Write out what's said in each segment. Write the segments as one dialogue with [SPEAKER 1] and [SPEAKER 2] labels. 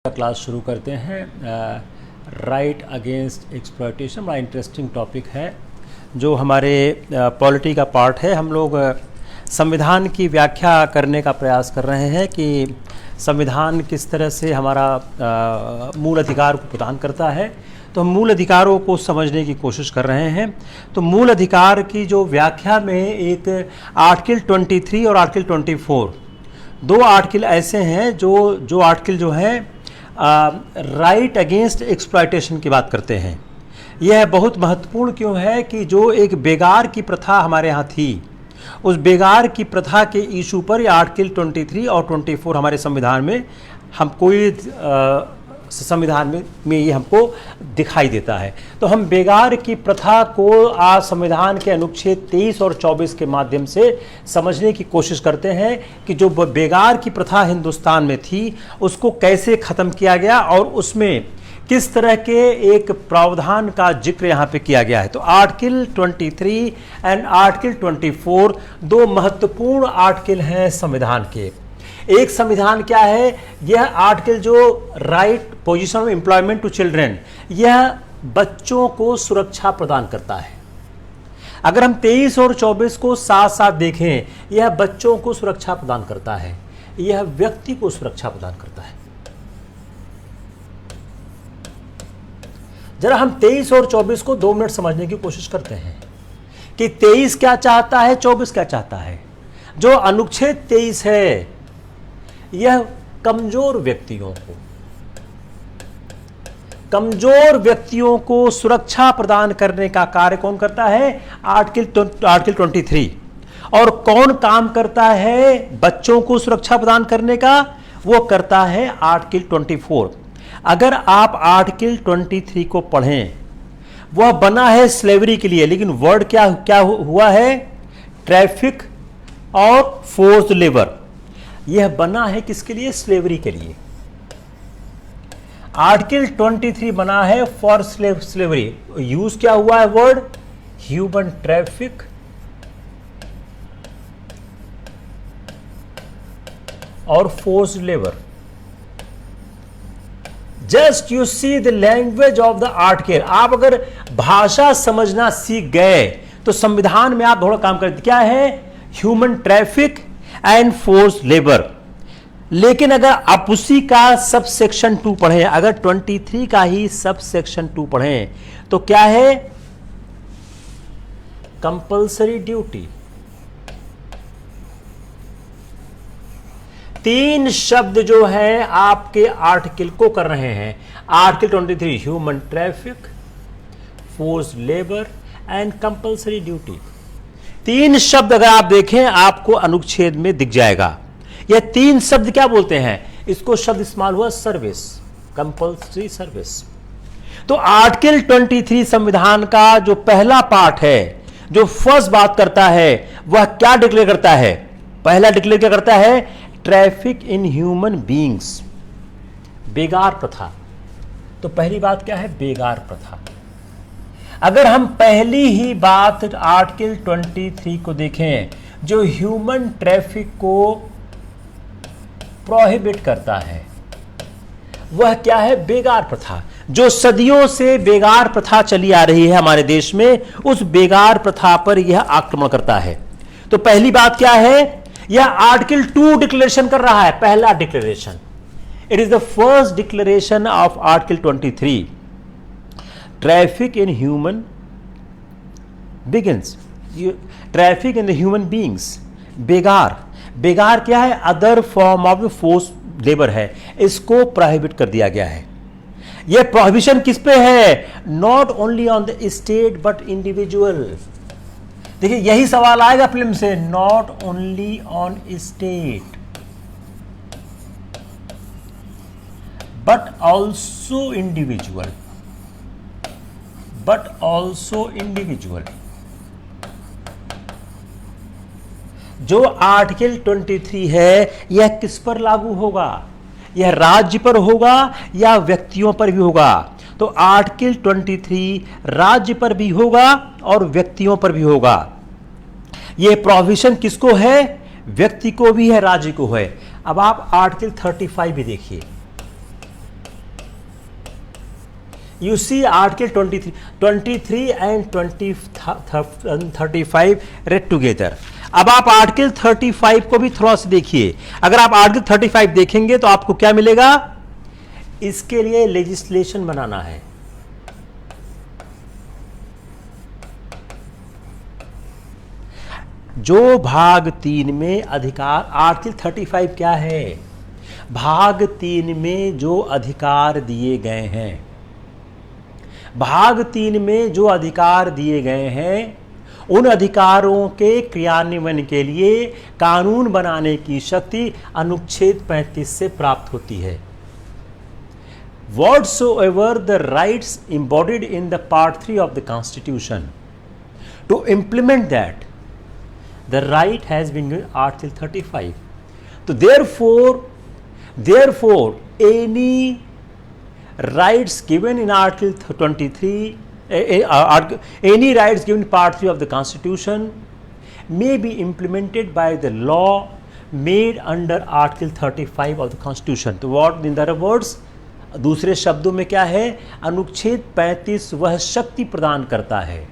[SPEAKER 1] Class शुरू करते हैं। राइट अगेंस्ट एक्सप्लॉयटेशन बड़ा इंटरेस्टिंग टॉपिक है जो हमारे पॉलिटी का पार्ट है। हम लोग संविधान की व्याख्या करने का प्रयास कर रहे हैं कि संविधान किस तरह से हमारा मूल अधिकार को प्रदान करता है। तो हम मूल अधिकारों को समझने की कोशिश कर रहे हैं। तो मूल अधिकार की जो व्याख्या में एक आर्टिकल 23 और आर्टिकल 24 दो आर्टिकल ऐसे हैं जो आर्टिकल जो है राइट अगेंस्ट एक्सप्लॉयटेशन की बात करते हैं। यह बहुत महत्वपूर्ण क्यों है कि जो एक बेगार की प्रथा हमारे यहाँ थी, उस बेगार की प्रथा के इशू पर यह आर्टिकल 23 और 24 हमारे संविधान में संविधान में ये हमको दिखाई देता है। तो हम बेगार की प्रथा को आज संविधान के अनुच्छेद 23 और 24 के माध्यम से समझने की कोशिश करते हैं कि जो बेगार की प्रथा हिंदुस्तान में थी उसको कैसे ख़त्म किया गया और उसमें किस तरह के एक प्रावधान का जिक्र यहाँ पे किया गया है। तो आर्टिकल 23 एंड आर्टिकल 24 दो महत्वपूर्ण आर्टिकल हैं संविधान के। एक संविधान क्या है, यह आर्टिकल जो right position of employment to children, यह बच्चों को सुरक्षा प्रदान करता है। अगर हम 23 और 24 को साथ साथ देखें, यह बच्चों को सुरक्षा प्रदान करता है, यह व्यक्ति को सुरक्षा प्रदान करता है। जरा हम 23 और 24 को 2 मिनट समझने की कोशिश करते हैं कि 23 क्या चाहता है, 24 क्या चाहता है। जो अनुच्छेद 23 है यह कमजोर व्यक्तियों को सुरक्षा प्रदान करने का कार्य कौन करता है, आर्टिकल 23। और कौन काम करता है बच्चों को सुरक्षा प्रदान करने का, वो करता है आर्टिकल 24। अगर आप आर्टिकल 23 को पढ़ें, वह बना है स्लेवरी के लिए, लेकिन वर्ड क्या हुआ है, ट्रैफिक और फोर्स्ड लेबर। यह बना है किसके लिए, स्लेवरी के लिए। आर्टिकल 23 बना है फॉर स्लेवरी। यूज क्या हुआ है वर्ड, ह्यूमन ट्रैफिक और forced labour. Just you see the language of the article. आप अगर भाषा समझना सीख गए तो संविधान में आप थोड़ा काम करते। क्या है, human traffic and force labour. लेकिन अगर आप उसी का सब सेक्शन 2 पढ़ें, अगर 23 का ही सब सेक्शन 2 पढ़ें तो क्या है, कंपल्सरी ड्यूटी। 3 शब्द जो है आपके आर्टिकल को कर रहे हैं। Article 23 human traffic, force labour and compulsory duty. 3 शब्द अगर आप देखें आपको अनुच्छेद में दिख जाएगा। यह 3 शब्द क्या बोलते हैं, इसको शब्द इस्तेमाल हुआ सर्विस, कंपल्सरी सर्विस। तो आर्टिकल 23 संविधान का जो पहला पार्ट है, जो फर्स्ट बात करता है, वह क्या डिक्लेयर करता है, पहला डिक्लेयर क्या करता है, ट्रैफिक इन ह्यूमन बीइंग्स, बेगार प्रथा। तो पहली बात क्या है, बेगार प्रथा। अगर हम पहली ही बात आर्टिकल 23 को देखें, जो ह्यूमन ट्रैफिक को प्रोहिबिट करता है, वह क्या है, बेगार प्रथा। जो सदियों से बेगार प्रथा चली आ रही है हमारे देश में, उस बेगार प्रथा पर यह आक्रमण करता है। तो पहली बात क्या है, यह आर्टिकल 2 डिक्लेरेशन कर रहा है, पहला declaration. It is the first declaration of article 23। Traffic in human beings, traffic in the human beings. बेगार क्या है, other form of force labour है, इसको प्रोहिबिट कर दिया गया है। यह प्रोहिबिशन किस पे है, not only on the state but individual. देखिए यही सवाल आएगा फिल्म से, not only on state but also individual, जो आर्टिकल 23 है यह किस पर लागू होगा, यह राज्य पर होगा या व्यक्तियों पर भी होगा। तो आर्टिकल 23 राज्य पर भी होगा और व्यक्तियों पर भी होगा। यह प्रोविजन किसको है, व्यक्ति को भी है, राज्य को है। अब आप आर्टिकल 35 भी देखिए। You see Article 23 and 35 read together. अब आप आर्टिकल 35 को भी थोड़ा सा देखिए। अगर आप आर्टिकल 35 देखेंगे तो आपको क्या मिलेगा? इसके लिए लेजिस्लेशन बनाना है। जो भाग 3 में अधिकार, आर्टिकल 35 क्या है? भाग 3 में जो अधिकार दिए गए हैं, भाग 3 में जो अधिकार दिए गए हैं, उन अधिकारों के क्रियान्वयन के लिए कानून बनाने की शक्ति अनुच्छेद 35 से प्राप्त होती है। Whatsoever the rights embodied in the Part 3 of the Constitution, to implement that, the right has been given Article 35. So therefore, any rights given in Article 23, any rights given in Part 3 of the Constitution may be implemented by the law made under Article 35 of the Constitution. तो what in other words, दूसरे शब्दों में क्या है? अनुच्छेद 35 वह शक्ति प्रदान करता है,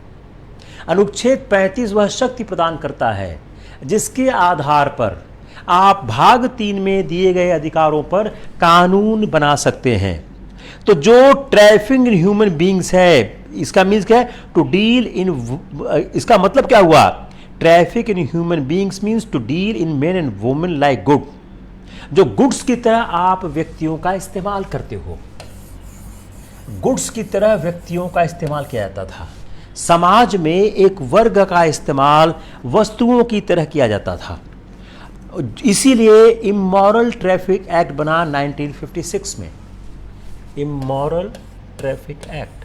[SPEAKER 1] अनुच्छेद 35 वह शक्ति प्रदान करता है जिसके आधार पर आप भाग 3 में दिए गए अधिकारों पर कानून बना सकते हैं। तो जो ट्रैफिकिंग इन ह्यूमन बींग्स है, इसका मीन्स क्या है? टू डील इन, इसका मतलब क्या हुआ? Traffic in human beings means to deal in men and women like good. जो गुड्स की तरह आप व्यक्तियों का इस्तेमाल करते हो, गुड्स की तरह व्यक्तियों का इस्तेमाल किया जाता था। समाज में एक वर्ग का इस्तेमाल वस्तुओं की तरह किया जाता था। इसीलिए इमोरल ट्रैफिक एक्ट बना 1956 में। Immoral traffic act,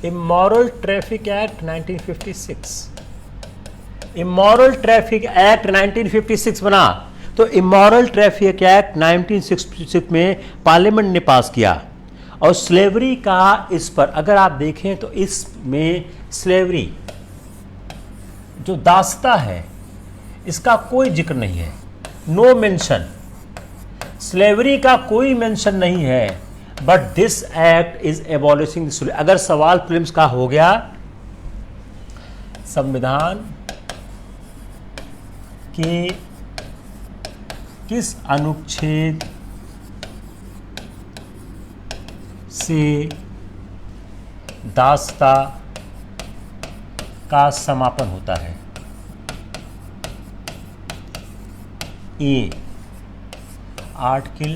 [SPEAKER 1] immoral traffic act 1956, immoral traffic act 1956 बना। तो इमोरल ट्रैफिक एक्ट 1966 में पार्लियामेंट ने पास किया। और स्लेवरी का इस पर अगर आप देखें तो इसमें स्लेवरी जो दासता है इसका कोई जिक्र नहीं है, नो मेंशन, स्लेवरी का कोई मेंशन नहीं है। But this act is abolishing the. अगर सवाल प्रीलिम्स का हो गया, संविधान के किस अनुच्छेद से दासता का समापन होता है? ए आर्टिकल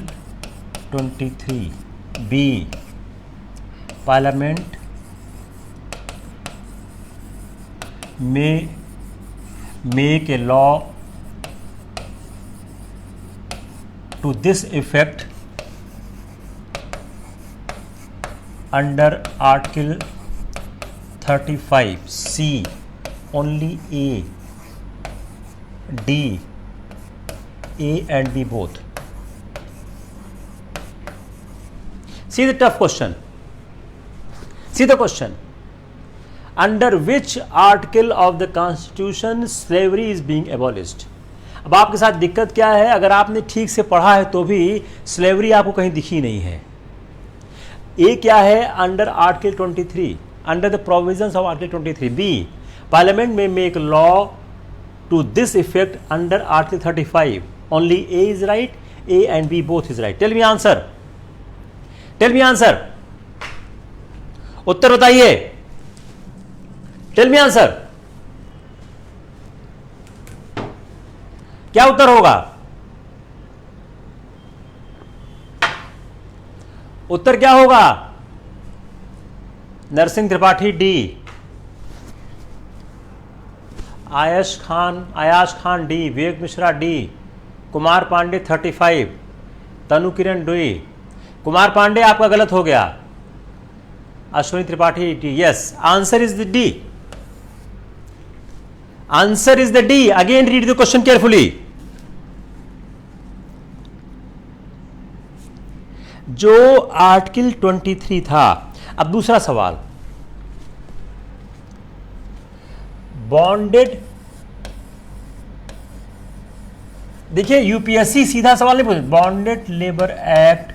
[SPEAKER 1] 23, बी पार्लियामेंट में make a law to this effect under Article 35, C, only A, D, A and B both. See the tough question. See the question. Under which article of the Constitution slavery is being abolished? अब आपके साथ दिक्कत क्या है? अगर आपने ठीक से पढ़ा है तो भी स्लेवरी आपको कहीं दिखी नहीं है। ए क्या है? Under article 23, under the provisions of article 23। B parliament में make law to this effect under article 35, only A is right, A and B both is right. Tell me answer, tell me answer, उत्तर बताइए, tell me answer, क्या उत्तर होगा? उत्तर क्या होगा? Narasimha Tripathi D, Ayash Khan D, विवेक Mishra D, Kumar Pandey 35, तनु किरण D. Kumar Pandey आपका गलत हो गया, Ashwini Tripathi D. Yes, answer is the D, answer is the D. Again read the question carefully. जो आर्टिकल 23 था। अब दूसरा सवाल, बॉन्डेड, देखिए यूपीएससी सीधा सवाल नहीं पूछे। बॉन्डेड लेबर एक्ट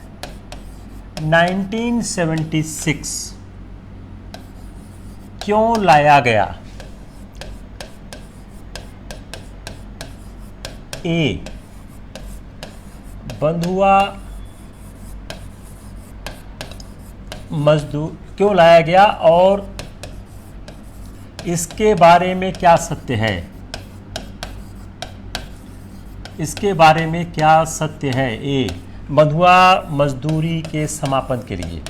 [SPEAKER 1] 1976 क्यों लाया गया? ए, बंधुआ मजदूर क्यों लाया गया और इसके बारे में क्या सत्य है? इसके बारे में क्या सत्य है? ए, बंधुआ मजदूरी के समापन के लिए।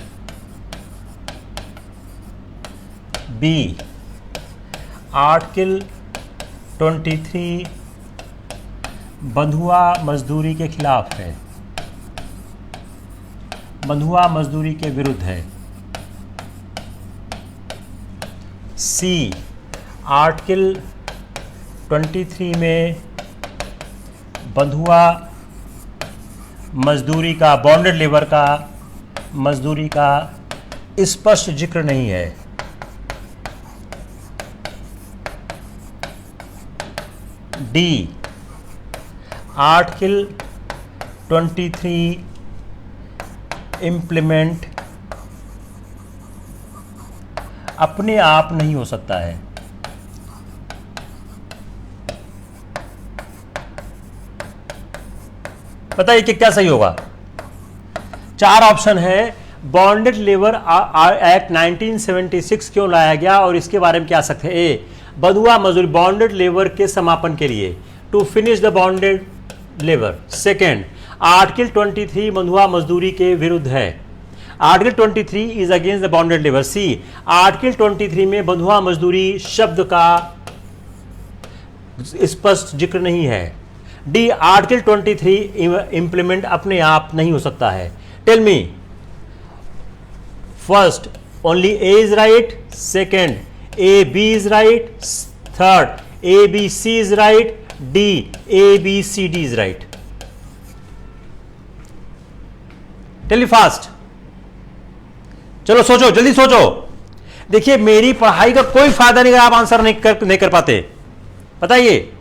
[SPEAKER 1] बी, आर्टिकल 23 बंधुआ मजदूरी के खिलाफ है, बंधुआ मजदूरी के विरुद्ध है। सी, आर्टिकल 23 में बंधुआ मजदूरी का, बॉन्डेड लेबर का मजदूरी का स्पष्ट जिक्र नहीं है। डी, आर्टिकल 23 इम्प्लीमेंट अपने आप नहीं हो सकता है। बताइए कि क्या सही होगा? चार ऑप्शन है। बॉन्डेड लेबर एक्ट 1976 क्यों लाया गया और इसके बारे में क्या सकते हैं? ए, बंधुआ मजदूरी बॉन्डेड लेबर के समापन के लिए, to finish the bonded labour. Second, article 23 बंधुआ मजदूरी के विरुद्ध है, article 23 is against the bonded labour. C, article 23 में बंधुआ मजदूरी शब्द का स्पष्ट जिक्र नहीं है। डी, आर्टिकल 23 इंप्लीमेंट अपने आप नहीं हो सकता है। Tell me, first only A is right, second A B is right, third A B C is right, D A B C D is right. Tell me fast, चलो सोचो, जल्दी सोचो। देखिए, मेरी पढ़ाई का कोई फायदा नहीं अगर आप आंसर नहीं कर पाते। बताइए,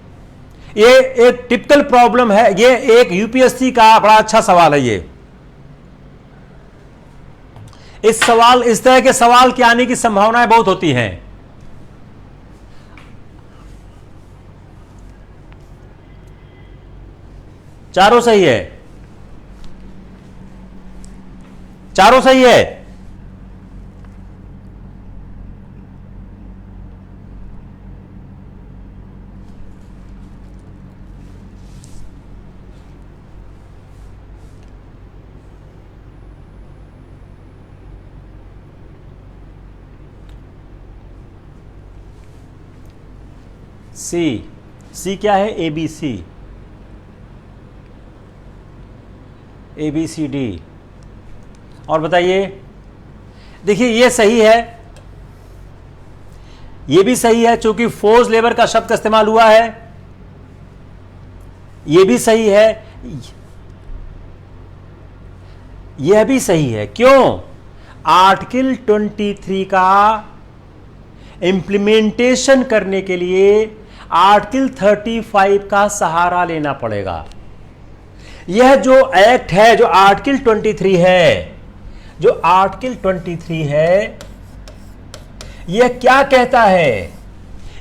[SPEAKER 1] ये एक टिपिकल प्रॉब्लम है, ये एक यूपीएससी का बड़ा अच्छा सवाल है। ये इस तरह के सवाल के आने की संभावनाएं बहुत होती हैं। चारों सही है, चारों सही है। सी क्या है? A B C, A B C D. और बताइए, देखिए ये सही है, ये भी सही है क्योंकि फोर्स लेबर का शब्द का इस्तेमाल हुआ है। ये भी सही है, यह भी सही है। क्यों? आर्टिकल 23 का इंप्लीमेंटेशन करने के लिए आर्टिकल 35 का सहारा लेना पड़ेगा। यह जो एक्ट है, जो आर्टिकल 23 है, जो आर्टिकल 23 है, यह क्या कहता है?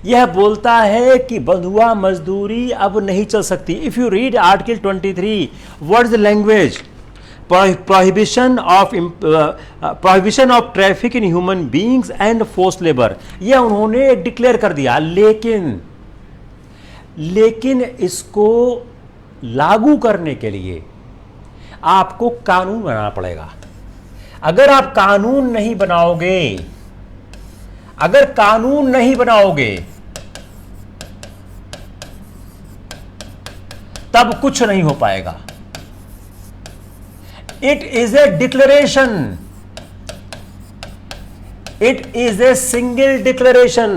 [SPEAKER 1] यह बोलता है कि बंधुआ मजदूरी अब नहीं चल सकती। If you read article 23, what is the language? prohibition of traffic in human beings and forced labor, यह उन्होंने डिक्लेयर कर दिया। लेकिन इसको लागू करने के लिए आपको कानून बनाना पड़ेगा। अगर आप कानून नहीं बनाओगे, अगर कानून नहीं बनाओगे तब कुछ नहीं हो पाएगा। It is a declaration. It is a single declaration.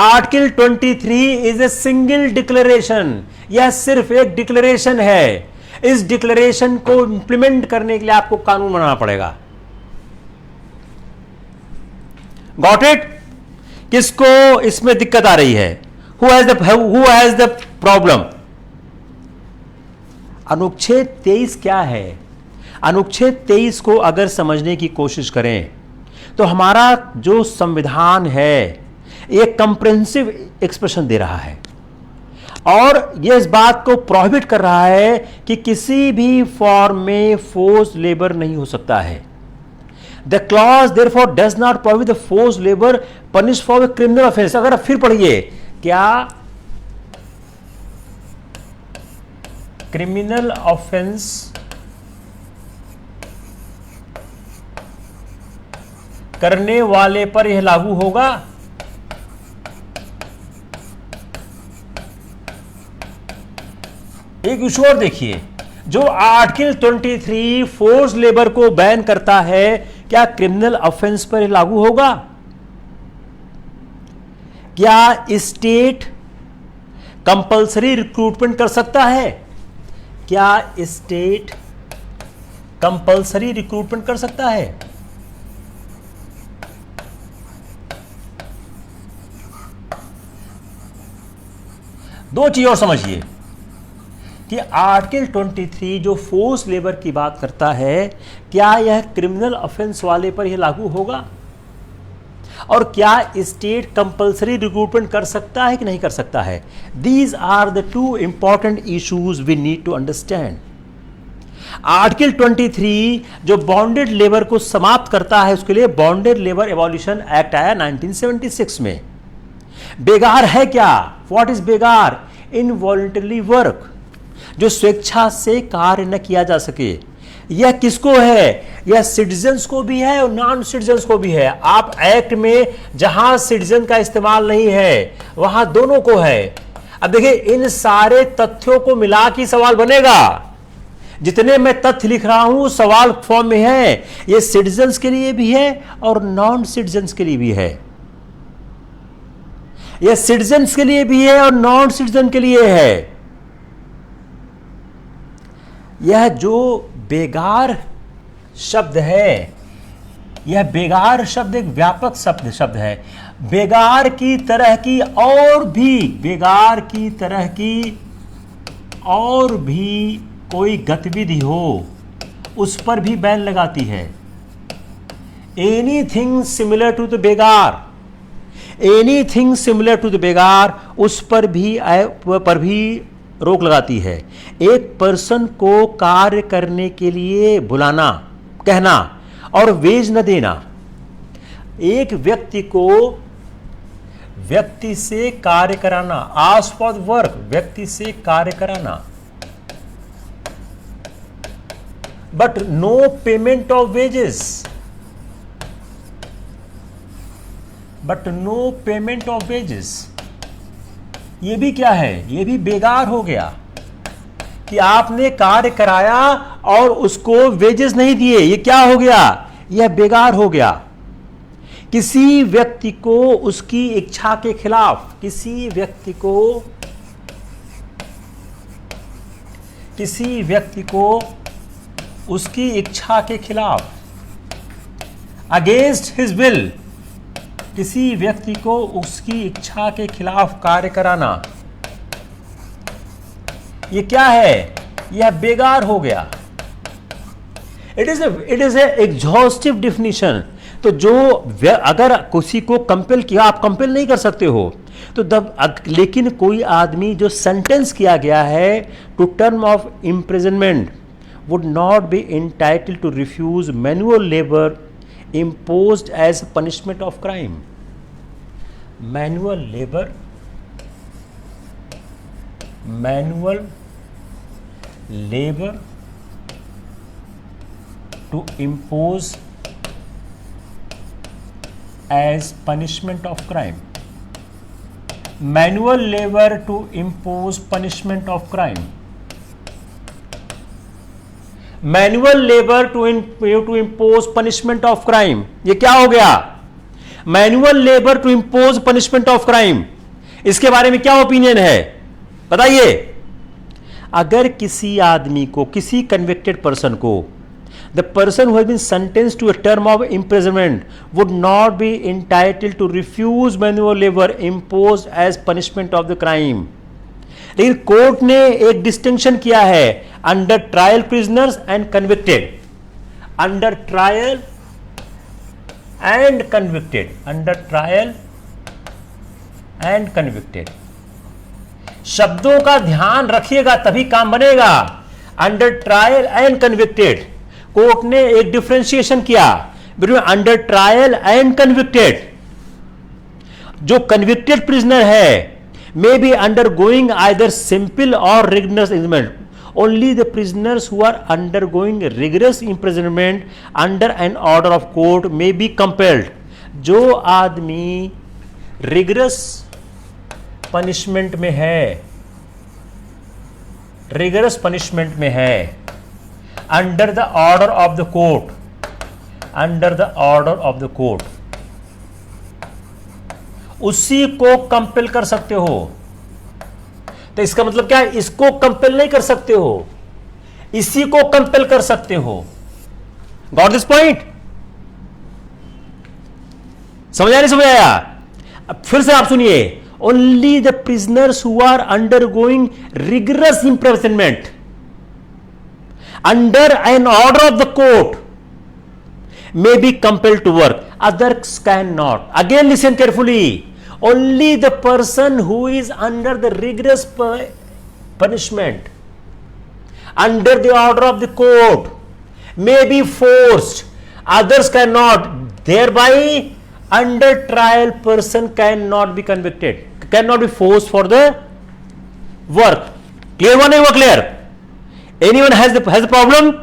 [SPEAKER 1] Article 23 is a single declaration. यह सिर्फ एक डिक्लेरेशन है। इस डिक्लेरेशन को इंप्लीमेंट करने के लिए आपको कानून बनाना पड़ेगा। Got it? किसको इसमें दिक्कत आ रही है? Who has the problem? अनुच्छेद 23 क्या है? अनुच्छेद 23 को अगर समझने की कोशिश करें तो हमारा जो संविधान है एक कंप्रेहेंसिव एक्सप्रेशन दे रहा है और यह इस बात को प्रोहिबिट कर रहा है कि किसी भी फॉर्म में फोर्स लेबर नहीं हो सकता है। The clause therefore does not prohibit the force labour punish for a criminal offence. अगर फिर पढ़िए, क्या क्रिमिनल ऑफेंस करने वाले पर यह लागू होगा? एक इशू और देखिए, जो आर्टिकल 23 फोर्स लेबर को बैन करता है, क्या क्रिमिनल ऑफेंस पर लागू होगा? क्या स्टेट कंपल्सरी रिक्रूटमेंट कर सकता है? क्या स्टेट कंपल्सरी रिक्रूटमेंट कर सकता है? दो चीज और समझिए कि आर्टिकल 23 जो फोर्स लेबर की बात करता है, क्या यह क्रिमिनल ऑफेंस वाले पर यह लागू होगा? और क्या स्टेट कंपल्सरी रिक्रूटमेंट कर सकता है कि नहीं कर सकता है? These are the two important issues we need to understand. Article 23 जो बॉन्डेड लेबर को समाप्त करता है, उसके लिए बॉन्डेड लेबर एबॉलिशन एक्ट आया 1976 में। बेगार है क्या? What is begar? Involuntary work, जो स्वेच्छा से कार्य न किया जा सके। यह किसको है? यह सिटीजन्स को भी है और नॉन सिटीजन्स को भी है। आप एक्ट में जहां सिटीजन का इस्तेमाल नहीं है वहां दोनों को है। अब देखिए, इन सारे तथ्यों को मिला के सवाल बनेगा। जितने मैं तथ्य लिख रहा हूं सवाल फॉर्म में है, यह सिटीजन्स के लिए भी है और नॉन सिटीजन्स के लिए भी है। यह सिटीजन्स के लिए भी है और नॉन सिटीजन के लिए है। यह जो बेगार शब्द है, यह बेगार शब्द एक व्यापक शब्द है। बेगार की तरह की और भी, बेगार की तरह की और भी कोई गतिविधि हो उस पर भी बैन लगाती है। Anything similar to the begar, anything similar to the begar, उस पर भी रोक लगाती है। एक पर्सन को कार्य करने के लिए बुलाना, कहना और वेज न देना, एक व्यक्ति को व्यक्ति से कार्य कराना, आस्क फॉर वर्क, व्यक्ति से कार्य कराना, but no payment of wages, but no payment of wages. ये भी क्या है? ये भी बेगार हो गया कि आपने कार्य कराया और उसको वेजेस नहीं दिए। ये क्या हो गया? यह बेगार हो गया। किसी व्यक्ति को उसकी इच्छा के खिलाफ, किसी व्यक्ति को उसकी इच्छा के खिलाफ, अगेंस्ट हिज विल, किसी व्यक्ति को उसकी इच्छा के खिलाफ कार्य कराना, ये क्या है? यह बेगार हो गया। It is a exhaustive definition. तो जो अगर किसी को कंपेल किया, आप कंपेल नहीं कर सकते हो तो लेकिन कोई आदमी जो सेंटेंस किया गया है to term of imprisonment would not be entitled to refuse manual labour imposed as punishment of crime. Manual labor to impose as punishment of crime. Manual labor to impose punishment of crime. Manual labour to impose punishment of crime. ये क्या हो गया? Manual labour to impose punishment of crime. इसके बारे में क्या opinion है बताइए? अगर किसी आदमी को, किसी कन्विक्टेड पर्सन को, the person who has been sentenced to a term of imprisonment would not be entitled to refuse manual labour impose as punishment of the crime. लेकिन कोर्ट ने एक डिस्टिंक्शन किया है under trial prisoners and convicted. Under trial and convicted, under trial and convicted. शब्दों का ध्यान रखिएगा तभी काम बनेगा। Under trial and convicted, court ने एक डिफरेंशिएशन किया between under trial and convicted. जो कन्विक्टेड प्रिजनर है may be undergoing either simple or rigorous imprisonment. Only the prisoners who are undergoing rigorous imprisonment under an order of court may be compelled. जो आदमी rigorous punishment में है, rigorous punishment में है, under the order of the court, under the order of the court, उसी को compel कर सकते हो। तो इसका मतलब क्या है? इसको कंपेल नहीं कर सकते हो, इसी को कंपेल कर सकते हो। Got this point? समझ आया नहीं समझ आया? अब फिर से आप सुनिए। Only the prisoners who are undergoing rigorous imprisonment under an order of the court may be compelled to work, others cannot. Again listen carefully. Only the person who is under the rigorous punishment under the order of the court may be forced, others cannot. Thereby under trial person cannot be convicted, cannot be forced for the work. Clear one? Or clear? Anyone has the problem?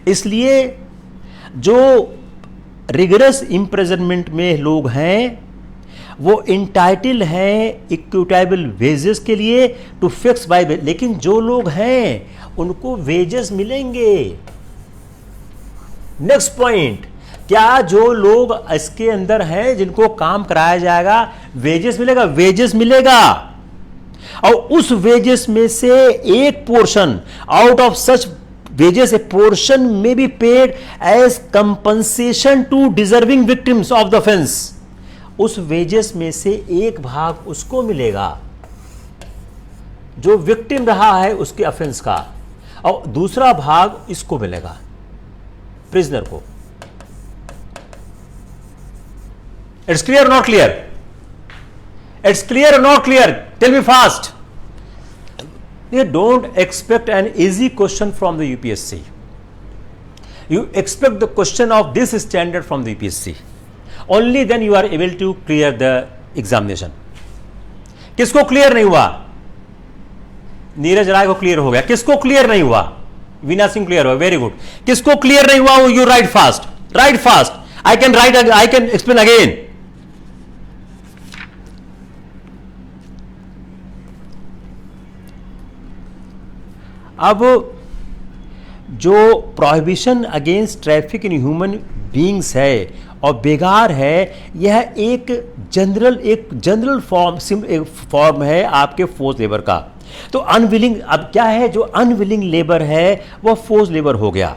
[SPEAKER 1] इसलिए जो rigorous imprisonment में लोग हैं वो entitle हैं equitable wages के लिए to fix by, लेकिन जो लोग हैं उनको वेजेस मिलेंगे। नेक्स्ट पॉइंट, क्या जो लोग इसके अंदर हैं जिनको काम कराया जाएगा वेजेस मिलेगा? वेजेस मिलेगा, और उस वेजेस में से एक portion out of such wages a portion may be paid as compensation to deserving victims of the offense. उस वेजेस में से एक भाग उसको मिलेगा जो विक्टिम रहा है उसके ऑफेंस का, और दूसरा भाग इसको मिलेगा, प्रिजनर को। It's clear not clear? It's clear not clear? Tell me fast. You don't expect an easy question from the UPSC. You expect the question of this standard from the UPSC. Only then you are able to clear the examination. किसको clear नहीं हुआ? नीरज राय को clear हो गया। किसको clear नहीं हुआ? Veena Singh clear हुआ, वेरी गुड। किसको क्लियर नहीं हुआ? You right fast, right fast. I can write, I can explain again. अब जो prohibition against traffic in human beings है और बेगार है, यह एक जनरल फॉर्म है आपके फोर्स लेबर का। तो अनविलिंग, अब क्या है, जो अनविलिंग लेबर है वह फोर्स लेबर हो गया।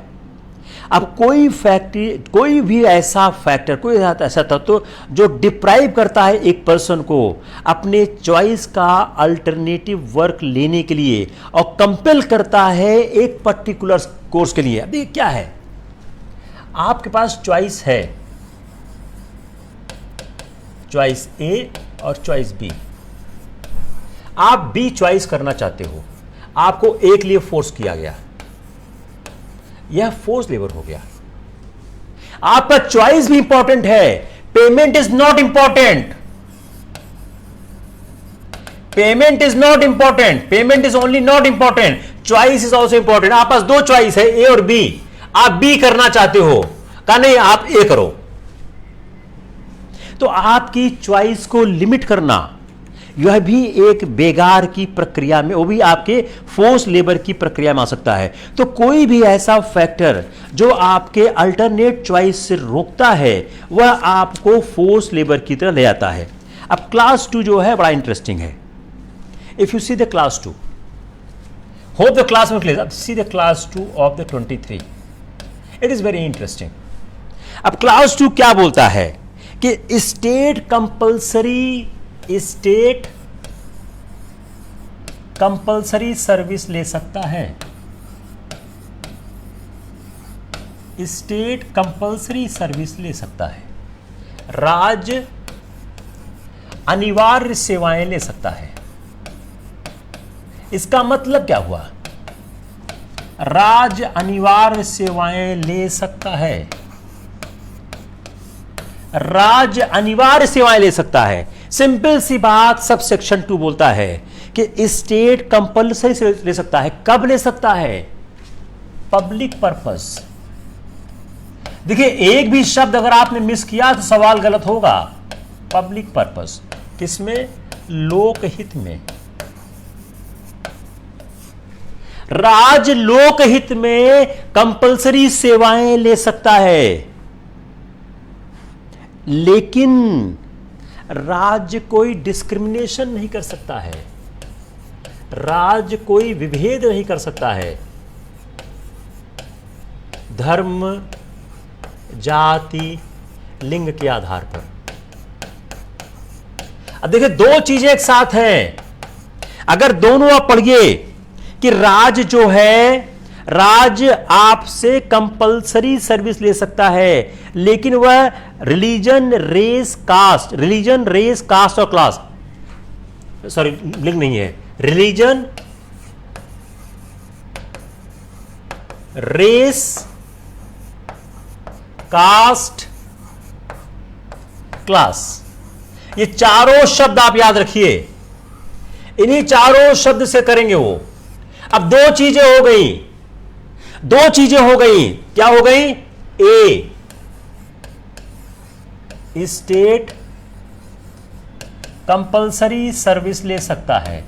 [SPEAKER 1] अब कोई भी ऐसा फैक्टर, कोई ऐसा तत्व जो डिप्राइव करता है एक पर्सन को अपने चॉइस का अल्टरनेटिव वर्क लेने के लिए और कंपेल करता है एक पर्टिकुलर कोर्स के लिए। अभी क्या है, आपके पास चॉइस है, चॉइस ए और चॉइस बी। आप बी चॉइस करना चाहते हो, आपको ए के लिए फोर्स किया गया, यह फोर्स लेबर हो गया। आपका चॉइस भी इंपॉर्टेंट है, payment is not important, payment is not important, payment is only not important, choice is also important. आपके पास दो चॉइस है, ए और बी। आप बी करना चाहते हो, कहा नहीं आप ए करो। तो आपकी चॉइस को लिमिट करना यह भी एक बेगार की प्रक्रिया में, वो भी आपके फोर्स लेबर की प्रक्रिया में आ सकता है। तो कोई भी ऐसा फैक्टर जो आपके अल्टरनेट चॉइस से रोकता है वह आपको फोर्स लेबर की तरह ले जाता है। अब क्लास 2 जो है बड़ा इंटरेस्टिंग है। If you see the class 2, hope the class में क्लियर, अब see the class 2 of the 23, it is very interesting. अब क्लास 2 क्या बोलता है कि स्टेट कंपल्सरी सर्विस ले सकता है। स्टेट कंपल्सरी सर्विस ले सकता है, राज्य अनिवार्य सेवाएं ले सकता है। इसका मतलब क्या हुआ? राज्य अनिवार्य सेवाएं ले सकता है, राज्य अनिवार्य सेवाएं ले सकता है। सिंपल सी बात सब सेक्शन 2 बोलता है कि स्टेट कंपल्सरी ले सकता है। कब ले सकता है? Public purpose. देखिए, एक भी शब्द अगर आपने मिस किया तो सवाल गलत होगा। पब्लिक पर्पस किसमें? लोकहित में। राज्य लोकहित में कंपल्सरी सेवाएं ले सकता है, लेकिन राज्य कोई डिस्क्रिमिनेशन नहीं कर सकता है, राज्य कोई विभेद नहीं कर सकता है। धर्म, जाति, लिंग के आधार पर। अब देखिए, दो चीजें एक साथ हैं। अगर दोनों आप पढ़िए कि राज्य जो है, राज्य आपसे कंपल्सरी सर्विस ले सकता है, लेकिन वह religion, race, caste, religion, race, caste और क्लास, सॉरी लिंग नहीं है, रिलीजन, रेस, कास्ट, क्लास, ये चारों शब्द आप याद रखिए। इन्हीं चारों शब्द से करेंगे वो। अब दो चीजें हो गई, दो चीजें हो गई। क्या हो गई? ए, स्टेट कंपल्सरी सर्विस ले सकता है,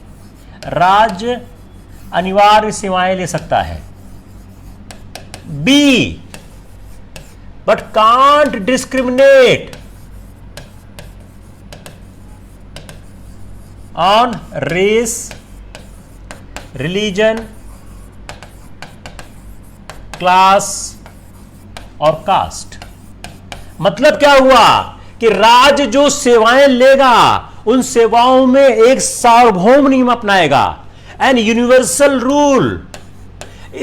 [SPEAKER 1] राज्य अनिवार्य सेवाएं ले सकता है। B, but can't discriminate on race, religion, class और कास्ट। मतलब क्या हुआ कि राज्य जो सेवाएं लेगा उन सेवाओं में एक सार्वभौम नियम अपनाएगा, an universal rule.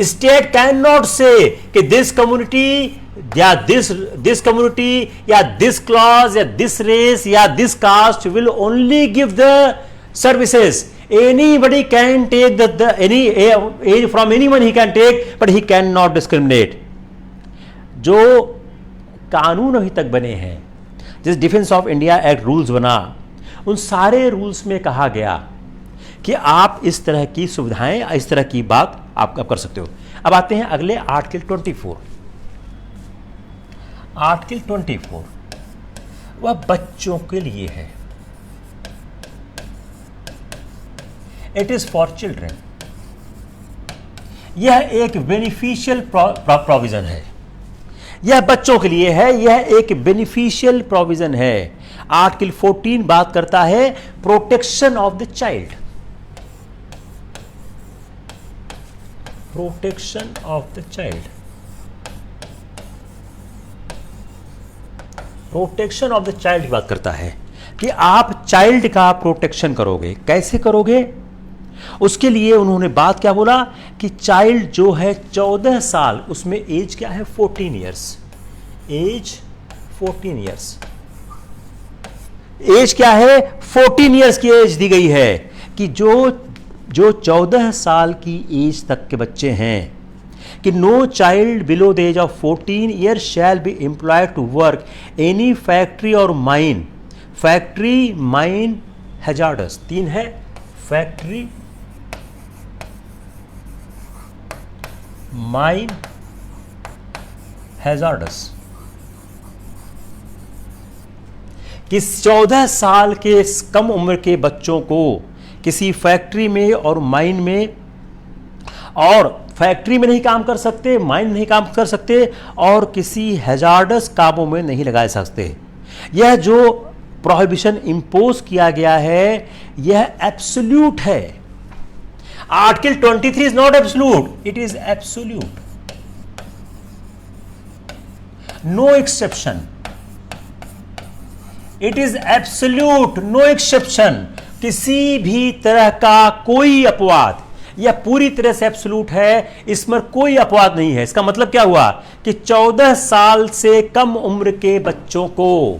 [SPEAKER 1] State can not say कि दिस कम्युनिटी या दिस कम्युनिटी या दिस क्लास या दिस रेस या this caste will only give the services. Anybody can take from anyone he can take, but he cannot discriminate. जो कानून अभी तक बने हैं, जिस defence of India act rules बना, उन सारे रूल्स में कहा गया कि आप इस तरह की सुविधाएं, इस तरह की बात आप कर सकते हो। अब आते हैं अगले आर्टिकल 24। आर्टिकल 24 वह बच्चों के लिए है। It is for children. यह एक बेनिफिशियल प्रोविजन है, यह बच्चों के लिए है, यह एक बेनिफिशियल प्रोविजन है। आर्टिकल 14 बात करता है protection of the child, protection of the child, protection of the child की बात करता है कि आप चाइल्ड का प्रोटेक्शन करोगे। कैसे करोगे? उसके लिए उन्होंने बात क्या बोला कि चाइल्ड जो है 14 साल, उसमें एज क्या है? 14 ईयर्स। As 14 years. एज क्या है? 14 ईयर्स की एज दी गई है कि जो 14 साल की एज तक के बच्चे हैं कि no child below the age of 14 years shall be employed to work any factory और माइन। फैक्ट्री, माइन, हैजार्डस, 3 है। Factory, mine, hazardous. कि 14 साल के कम उम्र के बच्चों को किसी फैक्ट्री में और माइन में, और फैक्ट्री में नहीं काम कर सकते, माइन नहीं काम कर सकते, और किसी हैजार्डस कामों में नहीं लगाए सकते। यह जो प्रोहिबिशन इंपोज किया गया है यह एब्सोल्यूट है। Article 23 is not absolute, it is absolute, no exception. It is absolute, no exception. किसी भी तरह का कोई अपवाद यह पूरी तरह से एब्सोल्यूट है, इसमें कोई अपवाद नहीं है। इसका मतलब क्या हुआ कि 14 साल से कम उम्र के बच्चों को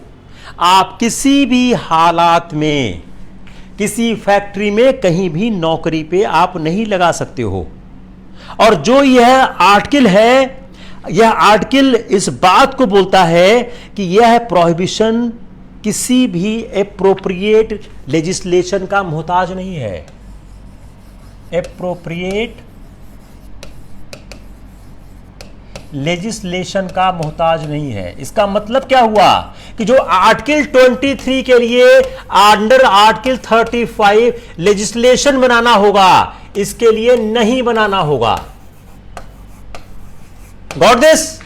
[SPEAKER 1] आप किसी भी हालात में किसी फैक्ट्री में कहीं भी नौकरी पे आप नहीं लगा सकते हो। और जो यह आर्टिकल है, यह आर्टिकल इस बात को बोलता है कि यह प्रोहिबिशन किसी भी एप्रोप्रिएट लेजिस्लेशन का मोहताज नहीं है। एप्रोप्रिएट लेजिस्लेशन का मोहताज नहीं है। इसका मतलब क्या हुआ कि जो आर्टिकल 23 के लिए अंडर आर्टिकल 35 लेजिस्लेशन बनाना होगा, इसके लिए नहीं बनाना होगा। Got this?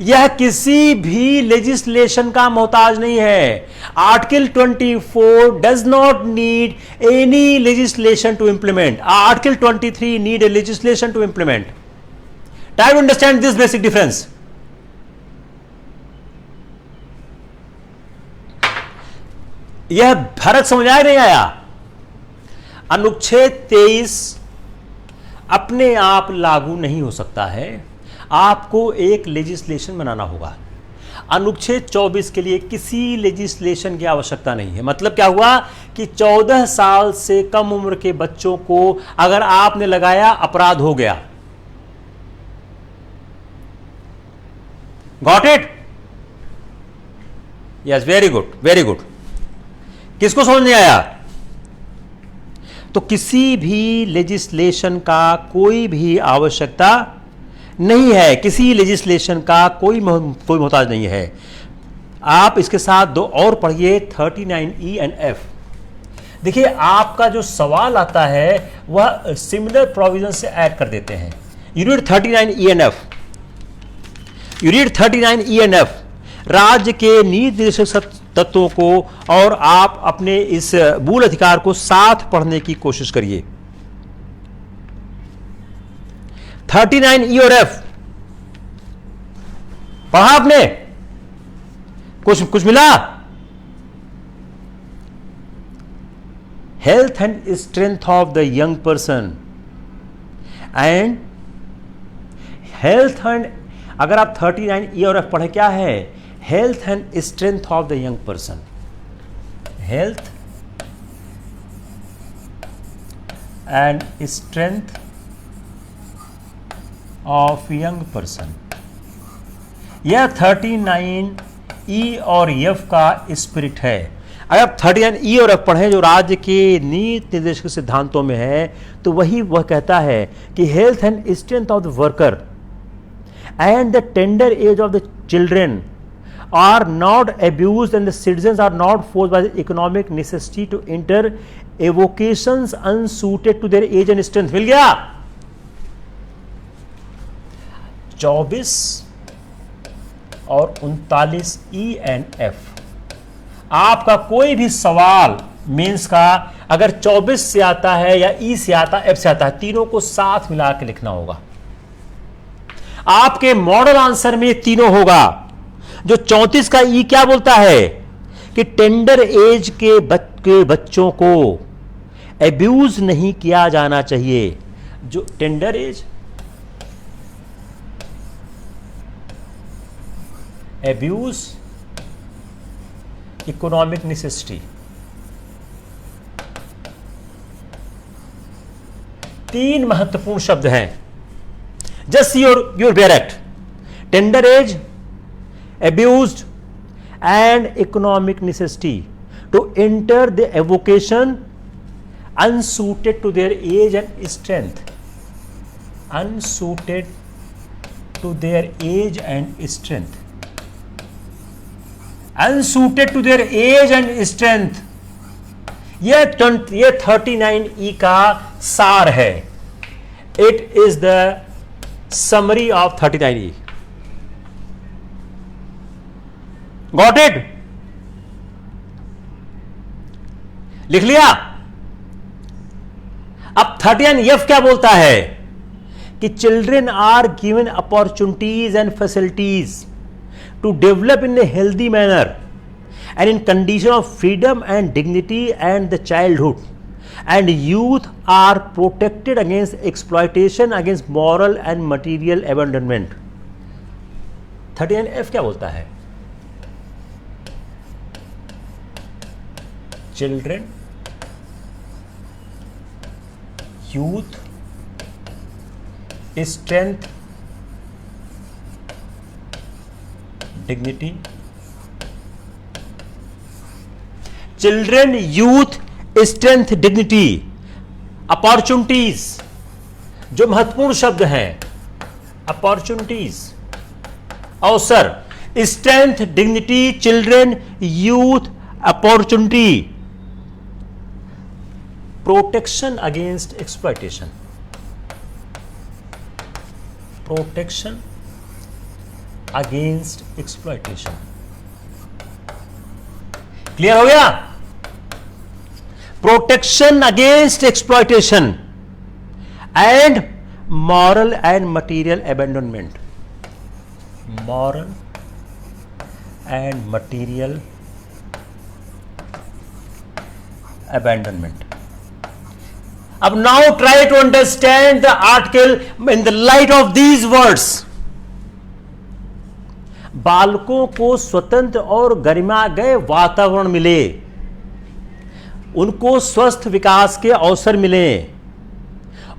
[SPEAKER 1] यह किसी भी लेजिस्लेशन का मोहताज नहीं है। Article 24 does not need any legislation to implement. Article 23 need a legislation to implement. Try to understand this basic difference. यह फर्क समझ आया नहीं आया? अनुच्छेद 23 अपने आप लागू नहीं हो सकता है, आपको एक लेजिस्लेशन बनाना होगा। अनुच्छेद 24 के लिए किसी लेजिस्लेशन की आवश्यकता नहीं है। मतलब क्या हुआ कि 14 साल से कम उम्र के बच्चों को अगर आपने लगाया, अपराध हो गया। Got it? Yes, very good, very good. किसको समझ नहीं आया? तो किसी भी लेजिस्लेशन का कोई भी आवश्यकता नहीं है, किसी लेजिस्लेशन का कोई मोहताज नहीं है। आप इसके साथ दो और पढ़िए, 39E एंड F। देखिए, आपका जो सवाल आता है वह सिमिलर प्रोविजन से ऐड कर देते हैं। You read 39E and F। You read 39E and F। राज्य के नीति निर्देशक तत्वों को और आप अपने इस मूल अधिकार को साथ पढ़ने की कोशिश करिए। 39E और F पढ़ा आपने? कुछ मिला? Health and strength of the young person and health and, अगर आप 39E और F पढ़े, क्या है? Health and strength of the young person. Health and strength of young person. यह 39E और F का स्पिरिट है। अगर आप 39E और F पढ़ें, जो राज्य के नीति निर्देशक सिद्धांतों में है, तो वह कहता है कि health and strength of the worker and the tender age of the children are not abused and the citizens are not forced by the economic necessity to enter avocations unsuited to their age and strength। मिल गया? 24 और 39E and F। आपका कोई भी सवाल means का अगर 24 से आता है या E से आता है, F से आता है, तीनों को साथ मिला के लिखना होगा। आपके मॉडल आंसर में तीनों होगा। जो 34 का ई क्या बोलता है कि टेंडर एज के बच्चों को एब्यूज नहीं किया जाना चाहिए। जो tender as, abuse, economic necessity, तीन महत्वपूर्ण शब्द हैं। Just your correct. Tender age, abused, and economic necessity to enter the avocation unsuited to their age and strength. Unsuited to their age and strength. Unsuited to their age and strength. ये 39E का सार है। It is the summary of 39E। Got it? लिख लिया? अब 39F क्या बोलता है कि children are given opportunities and facilities to develop in a healthy manner and in condition of freedom and dignity and the childhood and youth are protected against exploitation, against moral and material abandonment. 39F क्या बोलता है? Children, youth, strength, dignity. Children, youth, strength, dignity, opportunities, जो महत्वपूर्ण शब्द हैं, opportunities, अवसर, strength, dignity, children, youth, opportunity, protection against exploitation, protection against exploitation. Clear हो गया? Protection against exploitation and moral and material abandonment. Moral and material abandonment. अब now try to understand the article in the light of these words. बालकों को स्वतंत्र और गरिमामय वातावरण मिले, उनको स्वस्थ विकास के अवसर मिले,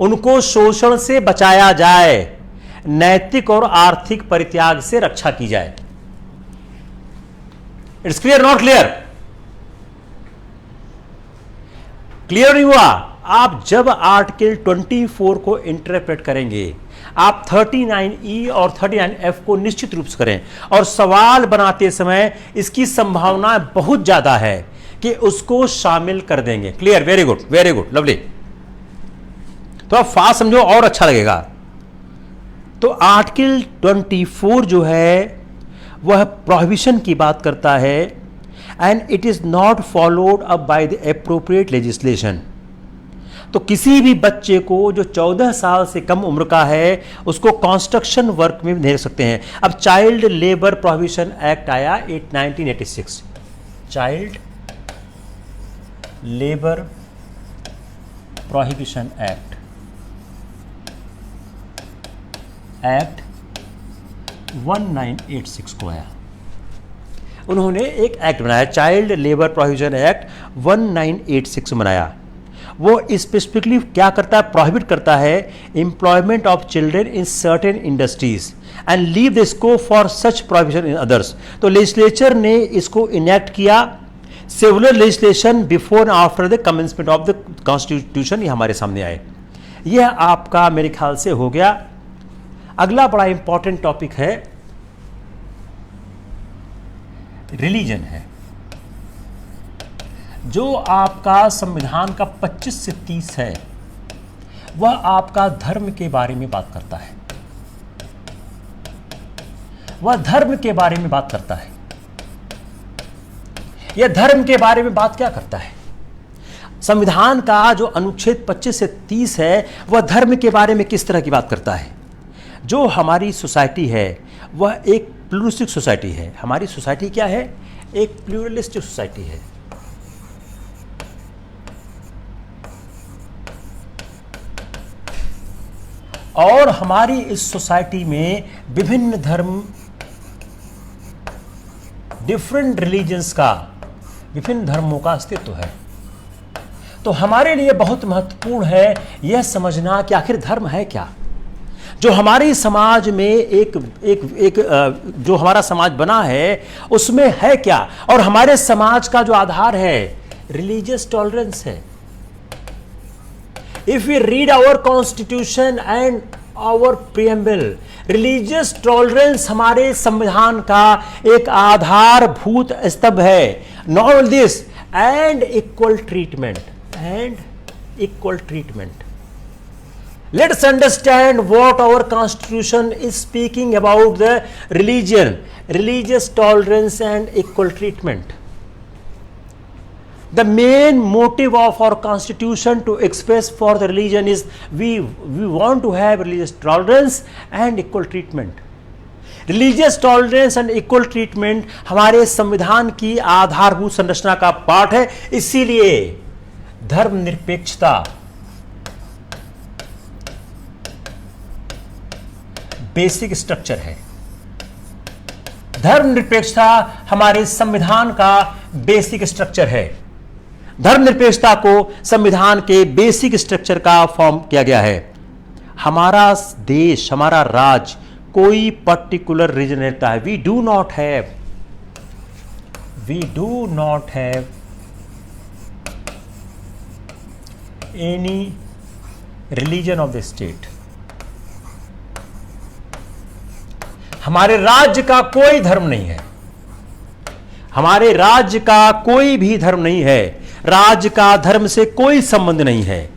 [SPEAKER 1] उनको शोषण से बचाया जाए, नैतिक और आर्थिक परित्याग से रक्षा की जाए. It's clear, not clear? Clear नहीं हुआ? आप जब आर्टिकल 24 को इंटरप्रेट करेंगे, आप 39E और 39F को निश्चित रूप से करें, और सवाल बनाते समय इसकी संभावना बहुत ज्यादा है कि उसको शामिल कर देंगे. Clear? Very good, very good, lovely. तो आप फास्ट समझो और अच्छा लगेगा. तो आर्टिकल 24 जो है वह प्रोहिबिशन की बात करता है, and it is not followed up by the appropriate legislation. तो किसी भी बच्चे को जो 14 साल से कम उम्र का है उसको कंस्ट्रक्शन वर्क में भेज सकते हैं. अब चाइल्ड लेबर प्रोहिबिशन एक्ट आया 1986. चाइल्ड लेबर प्रोहिबिशन एक्ट 1986 को आया. उन्होंने एक एक्ट बनाया, चाइल्ड लेबर प्रोहिबिशन एक्ट 1986 बनाया. वो स्पेसिफिकली क्या करता है? प्रोहिबिट करता है employment of children in certain industries and leave the scope for such prohibition in others. तो लेजिस्लेचर ने इसको इनेक्ट किया. Several legislation before and after the commencement of the constitution ये हमारे सामने आए. यह आपका मेरे ख्याल से हो गया. अगला बड़ा इंपॉर्टेंट टॉपिक है रिलीजन है, जो आपका संविधान का 25 से 30 है, वह आपका धर्म के बारे में बात करता है. वह धर्म के बारे में बात करता है. यह धर्म के बारे में बात क्या करता है? संविधान का जो अनुच्छेद 25 से 30 है वह धर्म के बारे में किस तरह की बात करता है? जो हमारी सोसाइटी है वह एक प्लूरलिस्टिक सोसाइटी है. हमारी सोसाइटी क्या है? एक प्लूरलिस्टिक सोसाइटी है. और हमारी इस सोसाइटी में विभिन्न धर्म, डिफरेंट रिलीजन्स का, विभिन्न धर्मों का अस्तित्व है. तो हमारे लिए बहुत महत्वपूर्ण है यह समझना कि आखिर धर्म है क्या. जो हमारी समाज में एक जो हमारा समाज बना है उसमें है क्या, और हमारे समाज का जो आधार है रिलीजियस टॉलरेंस है. If we read our constitution and our preamble, religious tolerance हमारे संविधान का एक आधारभूत स्तंभ है. Not only this, and equal treatment, and equal treatment. Let us understand what our constitution is speaking about the religion, religious tolerance and equal treatment. The main motive of our constitution to express for the religion is we want to have religious tolerance and equal treatment. Religious tolerance and equal treatment हमारे संविधान की आधारभूत संरचना का part है. इसीलिए धर्मनिरपेक्षता basic structure है। धर्मनिरपेक्षता हमारे संविधान का बेसिक स्ट्रक्चर है। धर्मनिरपेक्षता को संविधान के बेसिक स्ट्रक्चर का फॉर्म किया गया है। हमारा देश, हमारा राज्य कोई पर्टिकुलर रीजन रहता है। We do not have any religion of the state. हमारे राज्य का कोई धर्म नहीं है। हमारे राज्य का कोई भी धर्म नहीं है। राज्य का धर्म से कोई संबंध नहीं है।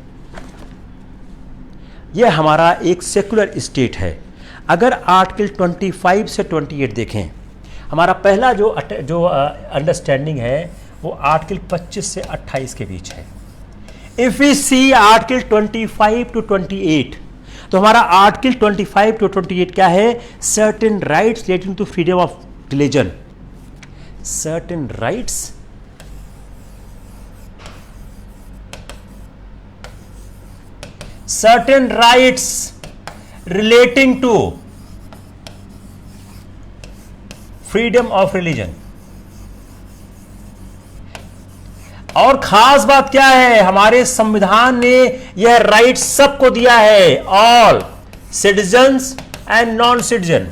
[SPEAKER 1] यह हमारा एक सेकुलर स्टेट है। अगर आर्टिकल 25 से 28 देखें, हमारा पहला जो अंडरस्टैंडिंग है वो आर्टिकल 25 से 28 के बीच है। If we see article 25 to 28, तो हमारा आर्टिकल 25 to 28 क्या है? Certain rights relating to freedom of religion. Certain rights relating to freedom of religion। और खास बात क्या है? हमारे संविधान ने यह राइट सबको दिया है, all citizens and non citizen.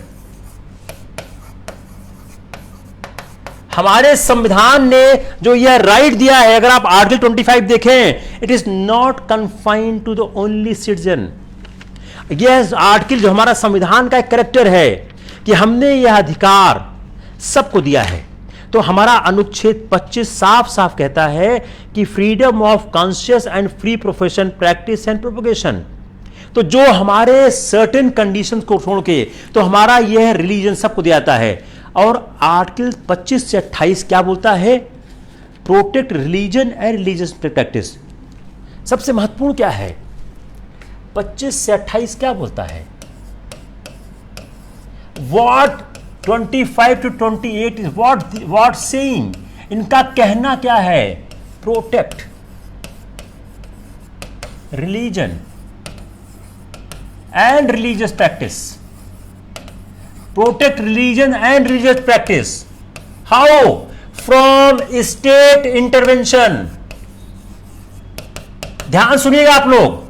[SPEAKER 1] हमारे संविधान ने जो यह राइट दिया है, अगर आप आर्टिकल 25 देखें, it is not confined to the only citizen. यह आर्टिकल जो हमारा संविधान का एक कैरेक्टर है कि हमने यह अधिकार सबको दिया है। तो हमारा अनुच्छेद 25 साफ साफ कहता है कि freedom of conscious and free profession, practice and propagation. तो जो हमारे सर्टेन कंडीशंस को छोड़ के तो हमारा यह रिलीजन सबको दिया जाता है। और आर्टिकल 25 से 28 क्या बोलता है? Protect religion and religious practice. सबसे महत्वपूर्ण क्या है? 25 से 28 क्या बोलता है? What 25 to 28 is what saying. इनका कहना क्या है? Protect religion and religious practice. Protect religion and religious practice. How? From state intervention. ध्यान सुनिएगा आप लोग।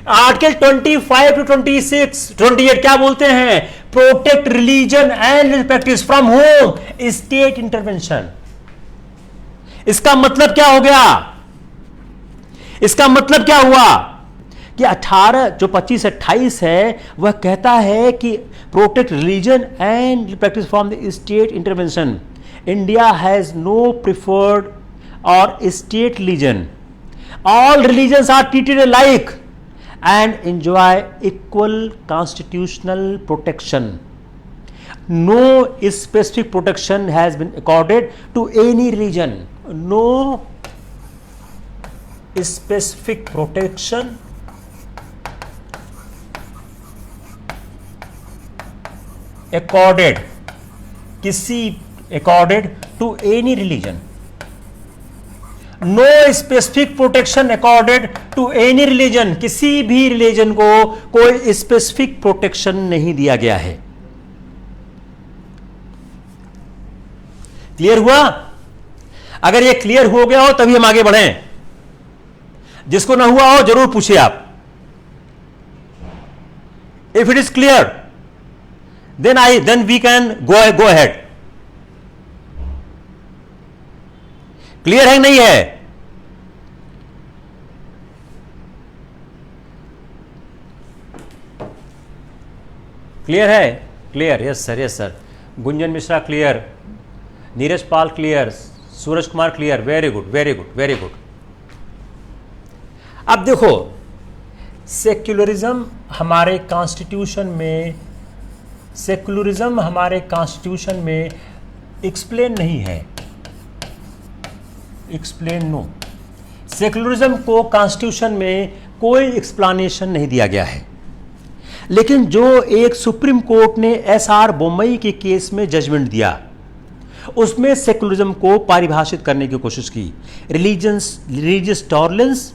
[SPEAKER 1] आर्टिकल 25 to 28 क्या बोलते हैं? Protect religion and religious practice from home? State intervention. इसका मतलब क्या हो गया? इसका मतलब क्या हुआ कि 25 से 28 है वह कहता है कि protect religion and practice from the state intervention. India has no preferred or state religion. All religions are treated like and enjoy equal constitutional protection. No specific protection has been accorded to any religion. No specific protection accorded to any religion। no specific protection accorded to any religion। किसी भी religion को कोई specific protection नहीं दिया गया है। Clear हुआ? अगर ये क्लियर हो गया हो तभी हम आगे बढ़ें। जिसको ना हुआ हो जरूर पूछिए आप। If it is clear then we can go ahead। Clear है नहीं है? क्लियर है? Clear? Yes sir, yes sir. Gunjan Mishra clear, Neeraj Pal clear, Suraj Kumar clear. Very good, very good, very good. अब देखो, सेक्युलरिज्म हमारे कॉन्स्टिट्यूशन में एक्सप्लेन नहीं है। Explain no. सेक्युलरिज्म को कॉन्स्टिट्यूशन में कोई एक्सप्लेनेशन नहीं दिया गया है। लेकिन जो एक सुप्रीम कोर्ट ने SR बोम्मई के केस में जजमेंट दिया, उसमें सेकुलरिज्म को परिभाषित करने की कोशिश की। Religious tolerance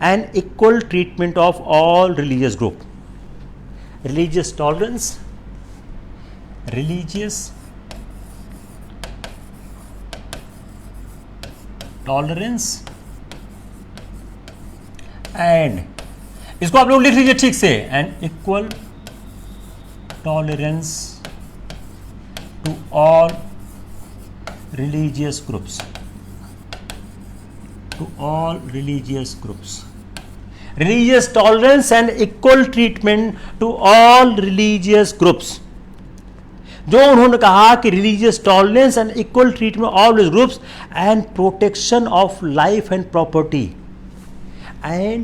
[SPEAKER 1] and equal treatment of all religious group. Religious tolerance, religious tolerance and, इसको आप लोग लिख लीजिए ठीक से, and equal tolerance to all religious groups, to all religious groups, religious tolerance and equal treatment to all religious groups। जो उन्होंने कहा कि religious tolerance and equal treatment of all religious groups and protection of life and property, and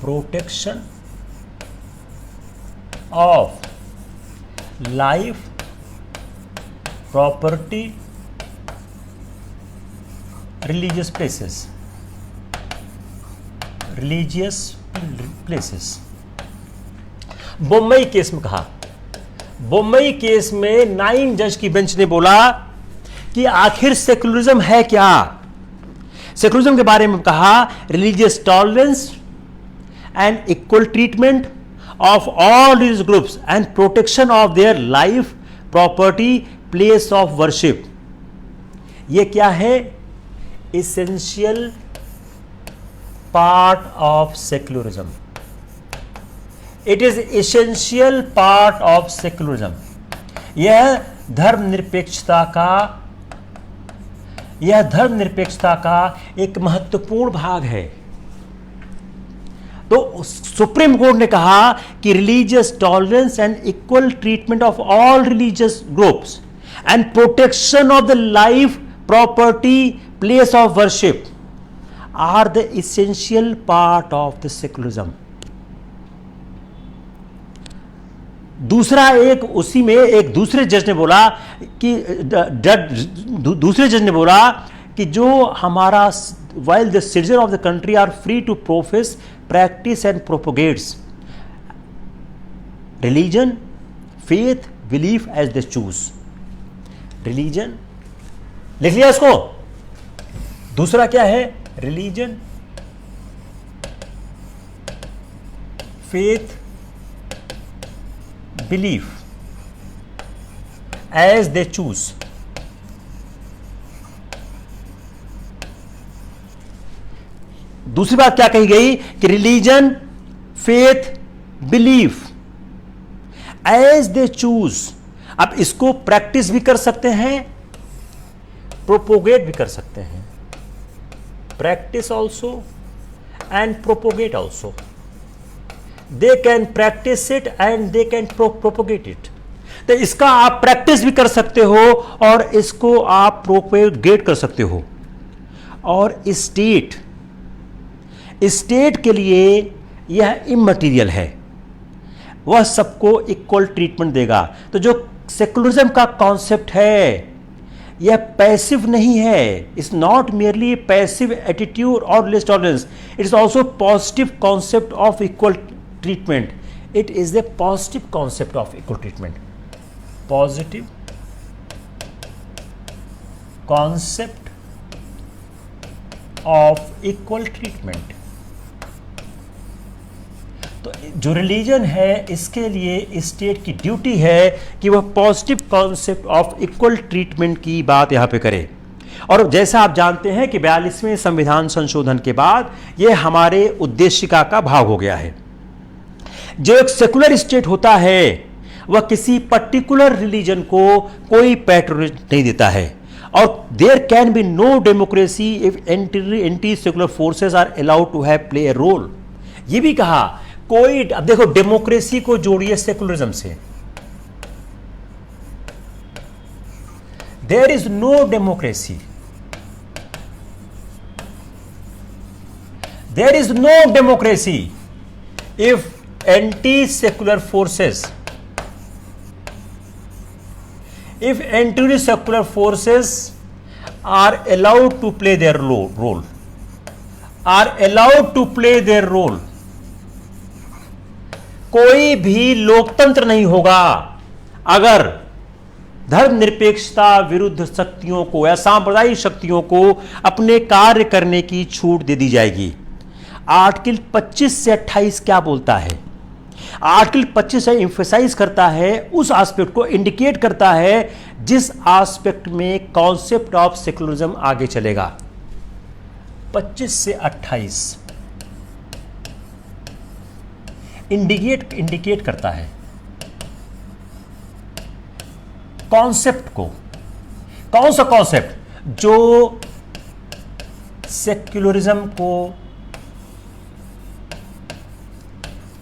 [SPEAKER 1] protection of life, property, religious places, religious places। Bombay case में कहा, Bombay case में 9 जज की bench ने बोला कि आखिर सेकुलरिज्म है क्या। सेकुलरिज्म के बारे में कहा, religious tolerance and equal treatment of all religious groups and protection of their life, property, place of worship. ये क्या है? Essential part of secularism. It is essential part of secularism. यह धर्मनिरपेक्षता का एक महत्वपूर्ण भाग है। तो सुप्रीम कोर्ट ने कहा कि religious tolerance and equal treatment of all religious groups and protection of the life, property, place of worship are the essential part of the secularism। दूसरा एक, उसी में एक दूसरे जज ने बोला कि दूसरे जज ने बोला कि जो हमारा while the citizens of the country are free to profess, practice and propagates religion, faith, belief as they choose। Religion लिख लिया इसको। दूसरा क्या है? Religion, faith, belief as they choose. दूसरी बात क्या कही गई कि religion, faith, belief as they choose. अब इसको प्रैक्टिस भी कर सकते हैं, प्रोपोगेट भी कर सकते हैं। Practice also and propagate also. They can practice it and they can propagate it. तो इसका आप प्रैक्टिस भी कर सकते हो और इसको आप प्रोपोगेट कर सकते हो। और स्टेट के लिए यह इममटीरियल है, वह सबको इक्वल ट्रीटमेंट देगा। तो जो सेकुलरिज्म का कॉन्सेप्ट है यह पैसिव नहीं है। It's not merely passive attitude or religious tolerance, it is also positive concept of equal treatment. It is the positive concept of equal treatment. Positive concept of equal treatment. तो जो religion है इसके लिए state की duty है कि वह positive concept of equal treatment की बात यहां पे करे। और जैसा आप जानते हैं कि 42वें संविधान संशोधन के बाद यह हमारे उद्देशिका का भाग हो गया है। जो एक सेकुलर स्टेट होता है वह किसी पर्टिकुलर रिलीजन को कोई पैट्रोनेज नहीं देता है। और there can be no democracy if anti secular forces are allowed to have play a role. यह भी कहा कोई, अब देखो डेमोक्रेसी को जोड़िए सेकुलरिज्म से। There is no democracy, there is no democracy if anti secular forces, if anti-secular forces are allowed to play their role, are allowed to play their role। कोई भी लोकतंत्र नहीं होगा अगर धर्मनिरपेक्षता विरुद्ध शक्तियों को या सांप्रदायिक शक्तियों को अपने कार्य करने की छूट दे दी जाएगी। आर्टिकल 25 से 28 क्या बोलता है? आर्टिकल 25 से इंफेसाइज करता है, उस एस्पेक्ट को इंडिकेट करता है जिस एस्पेक्ट में कॉन्सेप्ट ऑफ सेकुलरिज्म आगे चलेगा। 25 से 28 इंडिकेट करता है कॉन्सेप्ट को। कौन सा कॉन्सेप्ट? जो सेक्युलरिज्म को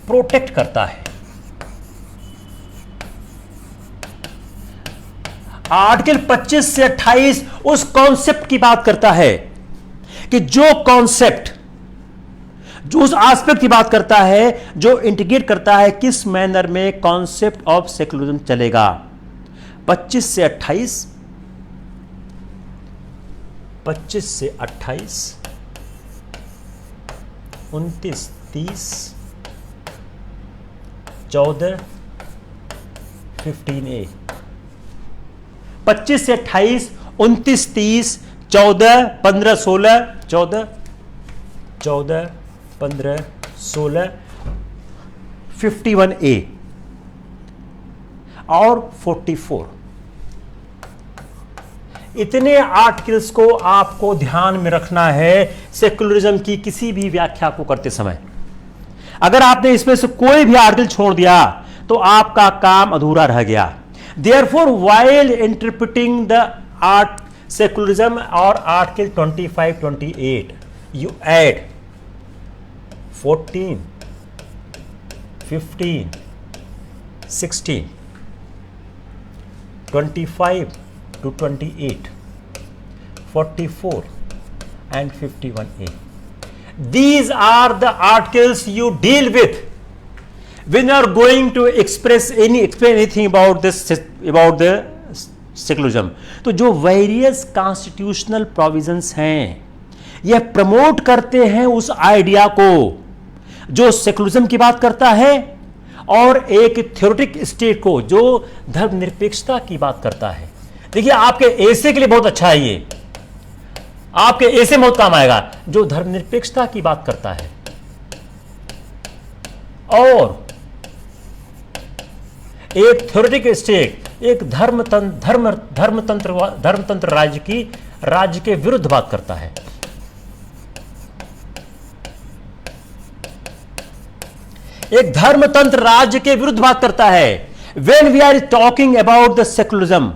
[SPEAKER 1] प्रोटेक्ट करता है। आर्टिकल 25 से 28 उस कॉन्सेप्ट की बात करता है कि जो कॉन्सेप्ट, जो उस एस्पेक्ट की बात करता है जो इंडिकेट करता है किस मैनर में कॉन्सेप्ट ऑफ सेकुलरिज्म चलेगा। 25 से 28, 25 से 28, 29, 30, 14, 15A। 25 से 28, 29, 30, 14, 15, 16, 14, 15, 16, 51A और 44। इतने आर्टिकल्स को आपको ध्यान में रखना है सेकुलरिज्म की किसी भी व्याख्या को करते समय। अगर आपने इसमें से कोई भी आर्टिकल छोड़ दिया तो आपका काम अधूरा रह गया। Therefore while interpreting the art secularism और article 25, 28 you add 14, 15, 16, 25 to 28, 44 and 51A. These are the articles you deal with when you are going to explain anything about the secularism. तो जो वेरियस कॉन्स्टिट्यूशनल प्रोविजंस हैं यह promote करते हैं उस idea को जो सेकुलरिज्म की बात करता है और एक थ्योरेटिक स्टेट को जो धर्मनिरपेक्षता की बात करता है। देखिए आपके ऐसे के लिए बहुत अच्छा है, ये आपके ऐसे बहुत काम आएगा जो धर्मनिरपेक्षता की बात करता है और एक थ्योरेटिक स्टेट, एक धर्मतंत्र राज्य के विरुद्ध बात करता है। एक धर्मतंत्र राज्य के विरुद्ध बात करता है। When we are talking about the secularism,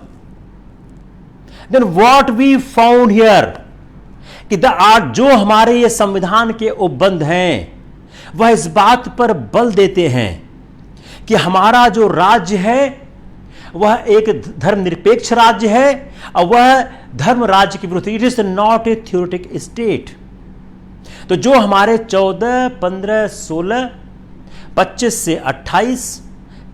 [SPEAKER 1] then what we found here कि जो हमारे ये संविधान के उपबंध हैं वह इस बात पर बल देते हैं कि हमारा जो राज्य है वह एक धर्मनिरपेक्ष राज्य है और वह धर्म राज्य के विरुद्ध। It is not a theoretic state. तो जो हमारे 14, 15, 16, 25 से 28,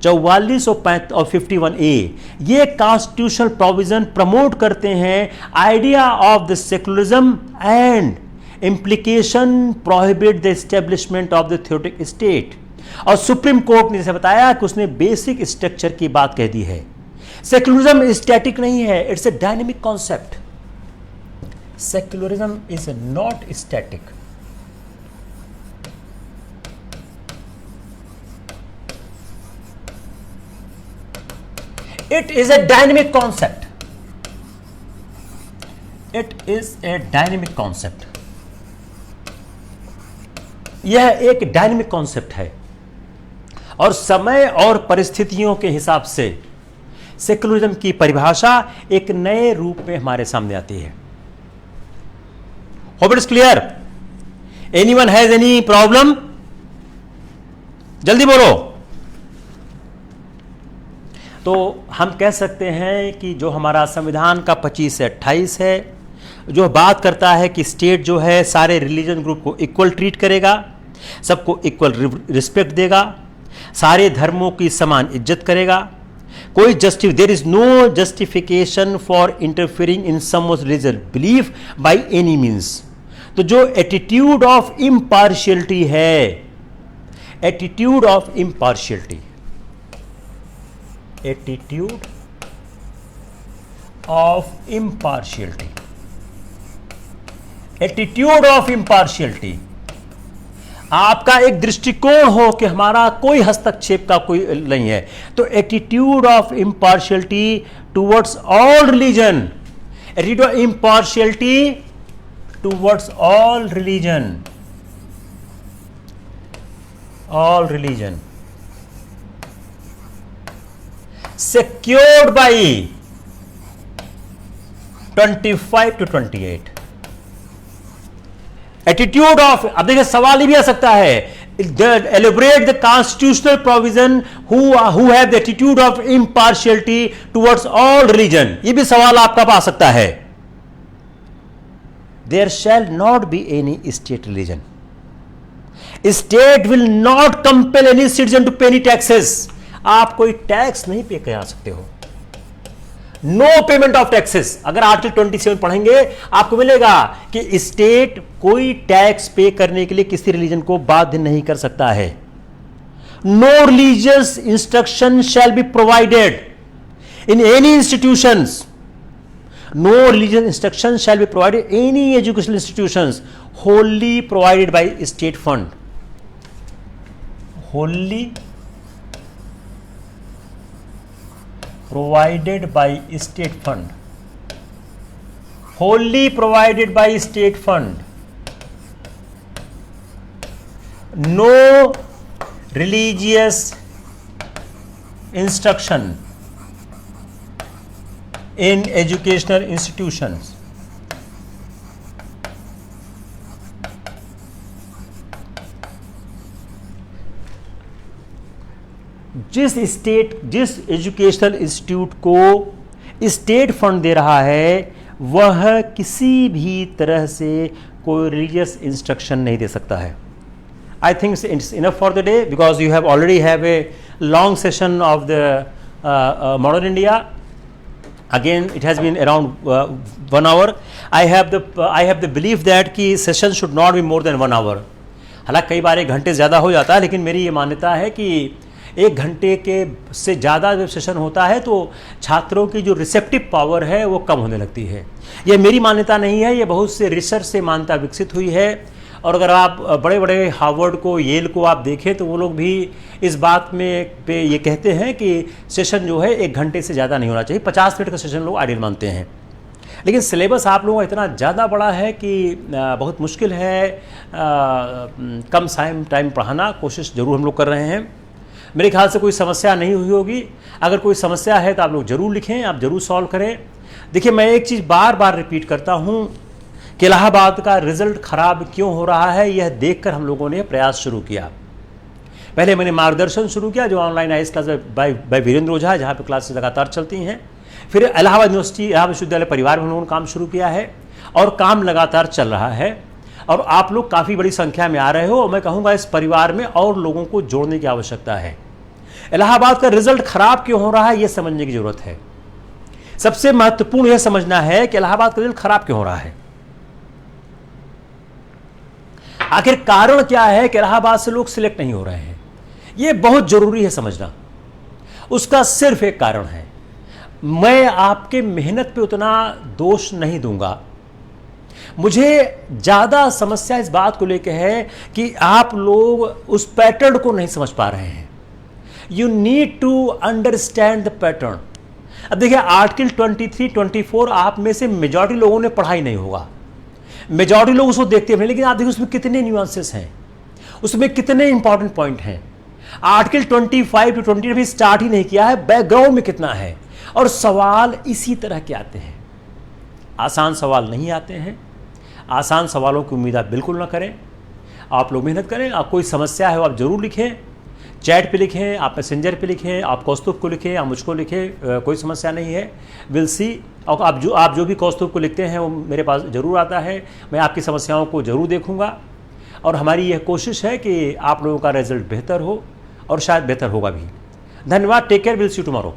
[SPEAKER 1] 44 और 51A ये कॉन्स्टिट्यूशनल प्रोविजन प्रमोट करते हैं idea of the secularism and implication prohibit the establishment of the theoretic state. और सुप्रीम कोर्ट ने जैसे बताया कि उसने बेसिक स्ट्रक्चर की बात कह दी है। सेकुलरिज्म स्टैटिक नहीं है, it's a dynamic concept. Secularism is not static. It is a dynamic concept. It is a dynamic concept. यह एक डायनेमिक कॉन्सेप्ट है और समय और परिस्थितियों के हिसाब से सेकुलरिज्म की परिभाषा एक नए रूप में हमारे सामने आती है। Hope it is clear? Anyone has any problem? जल्दी बोलो। तो हम कह सकते हैं कि जो हमारा संविधान का 25 से 28 है जो बात करता है कि स्टेट जो है सारे रिलीजन ग्रुप को इक्वल ट्रीट करेगा, सबको इक्वल रिस्पेक्ट देगा, सारे धर्मों की समान इज्जत करेगा, कोई there is no justification for interfering in someone's religious belief by any means. तो जो एटीट्यूड ऑफ इम्पार्शियलिटी है, attitude of impartiality, attitude of impartiality, attitude of impartiality. आपका एक दृष्टिकोण हो कि हमारा कोई हस्तक्षेप का कोई नहीं है, तो attitude of impartiality towards all religion, attitude of impartiality towards all religion, all religion, secured by 25 to 28। Attitude of, अब देखिए सवाल ये भी आ सकता है, elaborate the constitutional provision who have the attitude of impartiality towards all religion, ये भी सवाल आपका आ सकता है। There shall not be any state religion, state will not compel any citizen to pay any taxes, आप कोई टैक्स नहीं पे करा सकते हो, नो पेमेंट ऑफ टैक्सेस। अगर आर्टिकल 27 पढ़ेंगे आपको मिलेगा कि स्टेट कोई टैक्स पे करने के लिए किसी रिलीजन को बाध्य नहीं कर सकता है। No religious instruction shall be provided in any institutions, no religious instruction shall be provided any educational institutions wholly provided by state fund, wholly provided by state fund, wholly provided by state fund, no religious instruction in educational institutions, जिस educational institute को state fund दे रहा है वह किसी भी तरह से कोई रिलीजियस इंस्ट्रक्शन नहीं दे सकता है। I think it's enough for the day because you have already have a long session of the modern India. Again, it has been around 1 hour. I have the belief that कि session should not be more than 1 hour. हालांकि कई बार 1 घंटे ज़्यादा हो जाता है, लेकिन मेरी ये मान्यता है कि 1 घंटे के से ज़्यादा जब सेशन होता है तो छात्रों की जो रिसेप्टिव पावर है वो कम होने लगती है। ये मेरी मान्यता नहीं है, ये बहुत से रिसर्च से मान्यता विकसित हुई है। और अगर आप बड़े बड़े हार्वर्ड को, येल को आप देखें तो वो लोग भी इस बात में पे ये कहते हैं कि सेशन जो है 1 घंटे से ज़्यादा नहीं होना चाहिए। 50 मिनट का सेशन लोग आइडियल मानते हैं, लेकिन सिलेबस आप लोगों का इतना ज़्यादा बड़ा है कि बहुत मुश्किल है कम टाइम पढ़ाना। कोशिश ज़रूर हम लोग कर रहे हैं। मेरे ख्याल से कोई समस्या नहीं हुई होगी। अगर कोई समस्या है तो आप लोग ज़रूर लिखें, आप ज़रूर सॉल्व करें। देखिए, मैं एक चीज़ बार बार रिपीट करता हूँ कि इलाहाबाद का रिजल्ट खराब क्यों हो रहा है, यह देखकर हम लोगों ने प्रयास शुरू किया। पहले मैंने मार्गदर्शन शुरू किया जो online IAS class by Virendra Ojha, जहाँ पे क्लासेस लगातार चलती हैं। फिर इलाहाबाद यूनिवर्सिटी, इलाहाबाद विश्वविद्यालय परिवार में हम लोगों ने काम शुरू किया है और काम लगातार चल रहा है और आप लोग काफ़ी बड़ी संख्या में आ रहे हो। और मैं कहूँगा इस परिवार में और लोगों को जोड़ने की आवश्यकता है। इलाहाबाद का रिजल्ट खराब क्यों हो रहा है, यह समझने की जरूरत है। सबसे महत्वपूर्ण यह समझना है कि इलाहाबाद का रिजल्ट खराब क्यों हो रहा है, आखिर कारण क्या है कि इलाहाबाद से लोग सिलेक्ट नहीं हो रहे हैं। यह बहुत जरूरी है समझना। उसका सिर्फ एक कारण है। मैं आपके मेहनत पे उतना दोष नहीं दूंगा। मुझे ज्यादा समस्या इस बात को लेकर है कि आप लोग उस पैटर्न को नहीं समझ पा रहे हैं। You need to understand the pattern. अब देखिए, आर्टिकल 23, 24 आप में से मेजॉरिटी लोगों ने पढ़ा ही नहीं होगा। मेजॉरिटी लोग उसको देखते हैं, लेकिन आप देखिए उसमें कितने न्यूएंसेस हैं, उसमें कितने इंपॉर्टेंट पॉइंट हैं। आर्टिकल 25 to 20 भी स्टार्ट ही नहीं किया है, बैकग्राउंड में कितना है। और सवाल इसी तरह के आते हैं। आसान सवाल नहीं आते हैं। आसान सवालों की उम्मीद आप बिल्कुल ना करें। आप लोग मेहनत करें। आप कोई समस्या है आप जरूर लिखें, चैट पे लिखें, आप मैसेंजर पे लिखें, आप कौस्तुभ को लिखें, आप मुझको लिखें, कोई समस्या नहीं है। Will see. और आप जो भी कौस्तुभ को लिखते हैं वो मेरे पास ज़रूर आता है। मैं आपकी समस्याओं को ज़रूर देखूंगा और हमारी यह कोशिश है कि आप लोगों का रिजल्ट बेहतर हो और शायद बेहतर होगा भी। धन्यवाद। Take care. Will see you tomorrow.